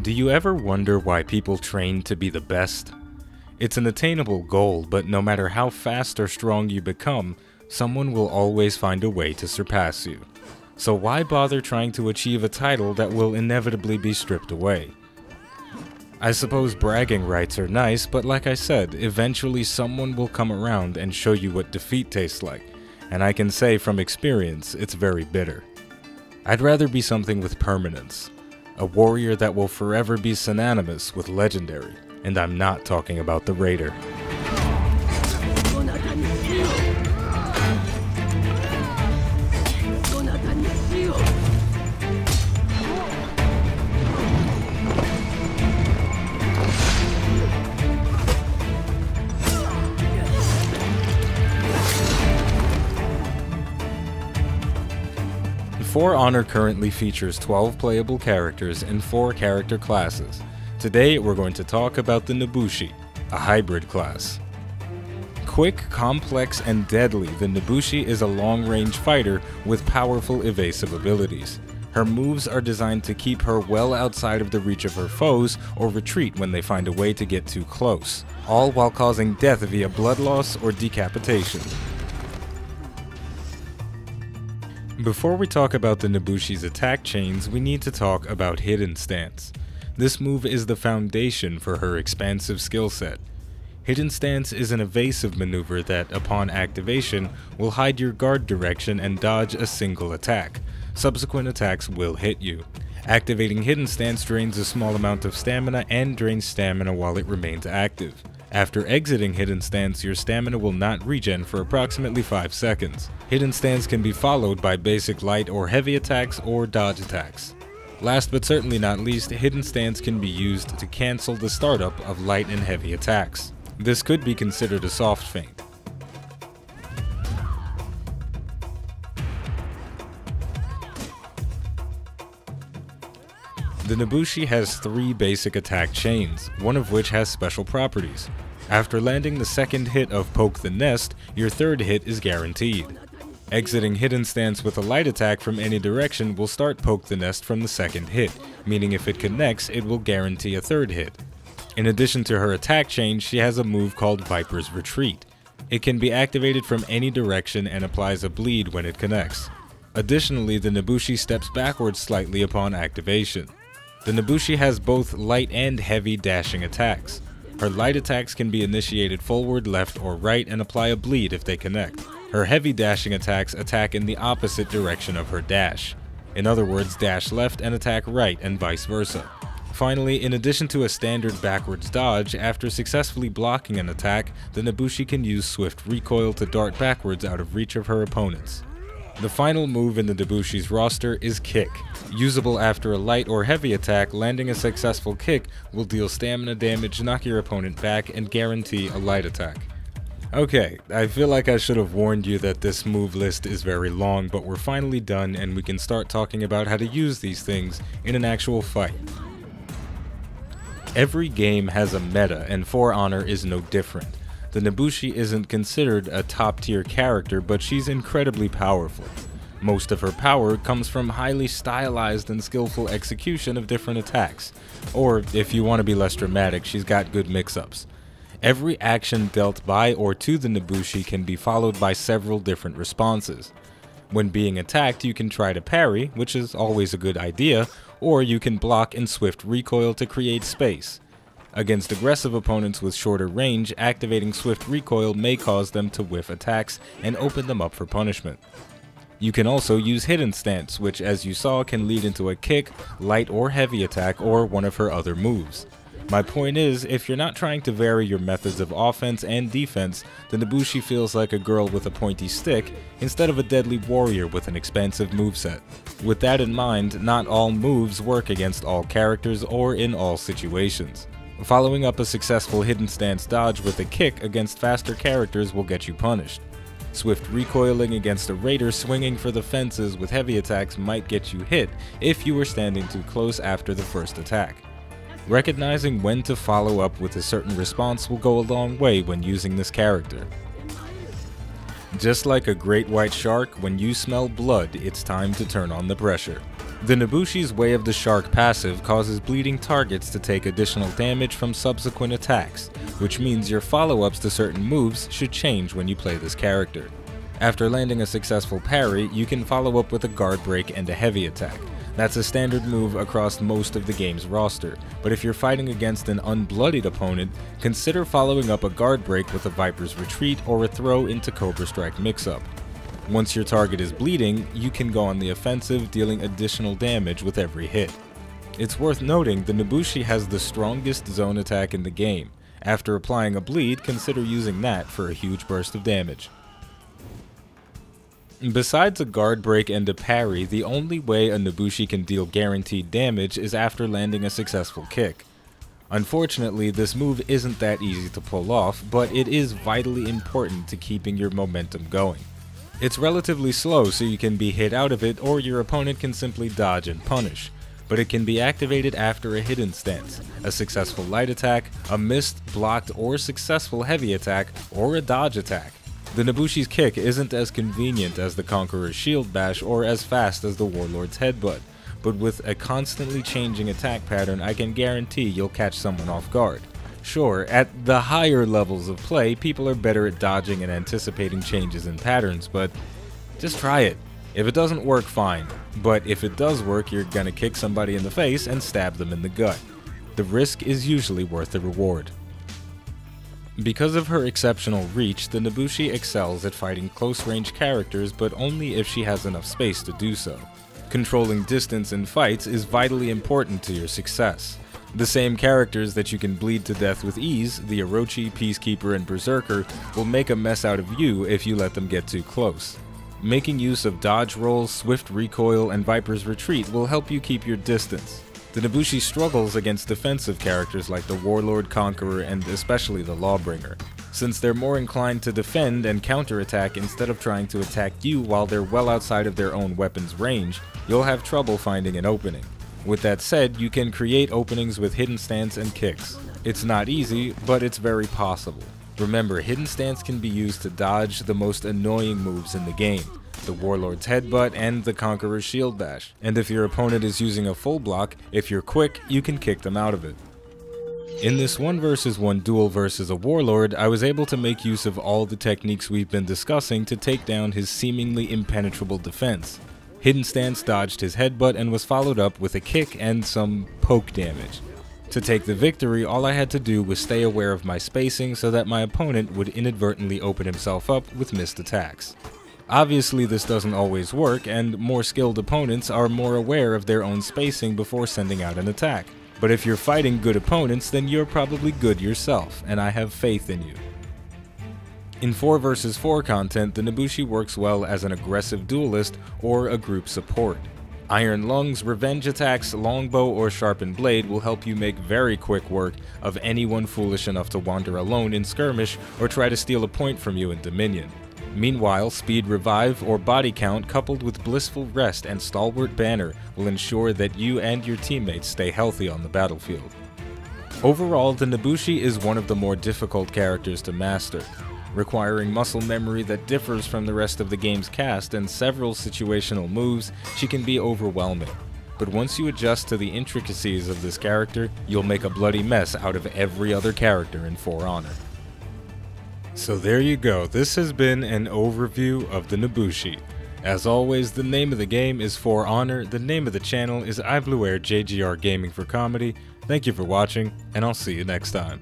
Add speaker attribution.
Speaker 1: Do you ever wonder why people train to be the best? It's an attainable goal, but no matter how fast or strong you become, someone will always find a way to surpass you. So why bother trying to achieve a title that will inevitably be stripped away? I suppose bragging rights are nice, but like I said, eventually someone will come around and show you what defeat tastes like, and I can say from experience, it's very bitter. I'd rather be something with permanence. A warrior that will forever be synonymous with legendary, and I'm not talking about the Raider. For Honor currently features 12 playable characters and 4 character classes. Today we're going to talk about the Nobushi, a hybrid class. Quick, complex, and deadly, the Nobushi is a long-range fighter with powerful evasive abilities. Her moves are designed to keep her well outside of the reach of her foes or retreat when they find a way to get too close, all while causing death via blood loss or decapitation. Before we talk about the Nobushi's attack chains, we need to talk about Hidden Stance. This move is the foundation for her expansive skill set. Hidden Stance is an evasive maneuver that, upon activation, will hide your guard direction and dodge a single attack. Subsequent attacks will hit you. Activating Hidden Stance drains a small amount of stamina and drains stamina while it remains active. After exiting Hidden Stance, your stamina will not regen for approximately 5 seconds. Hidden Stance can be followed by basic light or heavy attacks or dodge attacks. Last but certainly not least, Hidden Stance can be used to cancel the startup of light and heavy attacks. This could be considered a soft feint. The Nobushi has 3 basic attack chains, one of which has special properties. After landing the second hit of Poke the Nest, your third hit is guaranteed. Exiting Hidden Stance with a light attack from any direction will start Poke the Nest from the second hit, meaning if it connects, it will guarantee a third hit. In addition to her attack chain, she has a move called Viper's Retreat. It can be activated from any direction and applies a bleed when it connects. Additionally, the Nobushi steps backwards slightly upon activation. The Nobushi has both light and heavy dashing attacks. Her light attacks can be initiated forward, left, or right and apply a bleed if they connect. Her heavy dashing attacks attack in the opposite direction of her dash. In other words, dash left and attack right and vice versa. Finally, in addition to a standard backwards dodge, after successfully blocking an attack, the Nobushi can use swift recoil to dart backwards out of reach of her opponents. The final move in the Nobushi's roster is Kick. Usable after a light or heavy attack, landing a successful kick will deal stamina damage, knock your opponent back, and guarantee a light attack. Okay, I feel like I should have warned you that this move list is very long, but we're finally done and we can start talking about how to use these things in an actual fight. Every game has a meta, and For Honor is no different. The Nobushi isn't considered a top-tier character, but she's incredibly powerful. Most of her power comes from highly stylized and skillful execution of different attacks. Or, if you want to be less dramatic, she's got good mix-ups. Every action dealt by or to the Nobushi can be followed by several different responses. When being attacked, you can try to parry, which is always a good idea, or you can block and swift recoil to create space. Against aggressive opponents with shorter range, activating swift recoil may cause them to whiff attacks and open them up for punishment. You can also use Hidden Stance, which as you saw can lead into a kick, light or heavy attack, or one of her other moves. My point is, if you're not trying to vary your methods of offense and defense, the Nobushi feels like a girl with a pointy stick instead of a deadly warrior with an expansive moveset. With that in mind, not all moves work against all characters or in all situations. Following up a successful Hidden Stance dodge with a kick against faster characters will get you punished. Swift recoiling against a raider swinging for the fences with heavy attacks might get you hit if you were standing too close after the first attack. Recognizing when to follow up with a certain response will go a long way when using this character. Just like a great white shark, when you smell blood, it's time to turn on the pressure. The Nobushi's Way of the Shark passive causes bleeding targets to take additional damage from subsequent attacks, which means your follow-ups to certain moves should change when you play this character. After landing a successful parry, you can follow up with a guard break and a heavy attack. That's a standard move across most of the game's roster, but if you're fighting against an unbloodied opponent, consider following up a guard break with a Viper's Retreat or a throw into Cobra Strike mix-up. Once your target is bleeding, you can go on the offensive, dealing additional damage with every hit. It's worth noting the Nobushi has the strongest zone attack in the game. After applying a bleed, consider using that for a huge burst of damage. Besides a guard break and a parry, the only way a Nobushi can deal guaranteed damage is after landing a successful kick. Unfortunately, this move isn't that easy to pull off, but it is vitally important to keeping your momentum going. It's relatively slow, so you can be hit out of it or your opponent can simply dodge and punish, but it can be activated after a hidden stance, a successful light attack, a missed, blocked, or successful heavy attack, or a dodge attack. The Nobushi's kick isn't as convenient as the Conqueror's shield bash or as fast as the Warlord's headbutt, but with a constantly changing attack pattern, I can guarantee you'll catch someone off guard. Sure, at the higher levels of play, people are better at dodging and anticipating changes in patterns, but just try it. If it doesn't work, fine, but if it does work, you're gonna kick somebody in the face and stab them in the gut. The risk is usually worth the reward. Because of her exceptional reach, the Nobushi excels at fighting close-range characters, but only if she has enough space to do so. Controlling distance in fights is vitally important to your success. The same characters that you can bleed to death with ease, the Orochi, Peacekeeper, and Berserker, will make a mess out of you if you let them get too close. Making use of dodge rolls, swift recoil, and Viper's Retreat will help you keep your distance. The Nobushi struggles against defensive characters like the Warlord, Conqueror, and especially the Lawbringer, since they're more inclined to defend and counterattack instead of trying to attack you while they're well outside of their own weapon's range. You'll have trouble finding an opening. With that said, you can create openings with hidden stance and kicks. It's not easy, but it's very possible. Remember, hidden stance can be used to dodge the most annoying moves in the game, the Warlord's headbutt and the Conqueror's shield bash. And if your opponent is using a full block, if you're quick, you can kick them out of it. In this 1v1 duel versus a Warlord, I was able to make use of all the techniques we've been discussing to take down his seemingly impenetrable defense. Hidden stance dodged his headbutt and was followed up with a kick and some poke damage. To take the victory, all I had to do was stay aware of my spacing so that my opponent would inadvertently open himself up with missed attacks. Obviously this doesn't always work, and more skilled opponents are more aware of their own spacing before sending out an attack. But if you're fighting good opponents, then you're probably good yourself, and I have faith in you. In 4 vs 4 content, the Nobushi works well as an aggressive duelist or a group support. Iron Lungs, revenge attacks, longbow, or sharpened blade will help you make very quick work of anyone foolish enough to wander alone in skirmish or try to steal a point from you in Dominion. Meanwhile, speed revive or body count coupled with blissful rest and stalwart banner will ensure that you and your teammates stay healthy on the battlefield. Overall, the Nobushi is one of the more difficult characters to master. Requiring muscle memory that differs from the rest of the game's cast and several situational moves, she can be overwhelming. But once you adjust to the intricacies of this character, you'll make a bloody mess out of every other character in For Honor. So there you go, this has been an overview of the Nobushi. As always, the name of the game is For Honor, the name of the channel is iBluairJgR Gaming for Comedy. Thank you for watching, and I'll see you next time.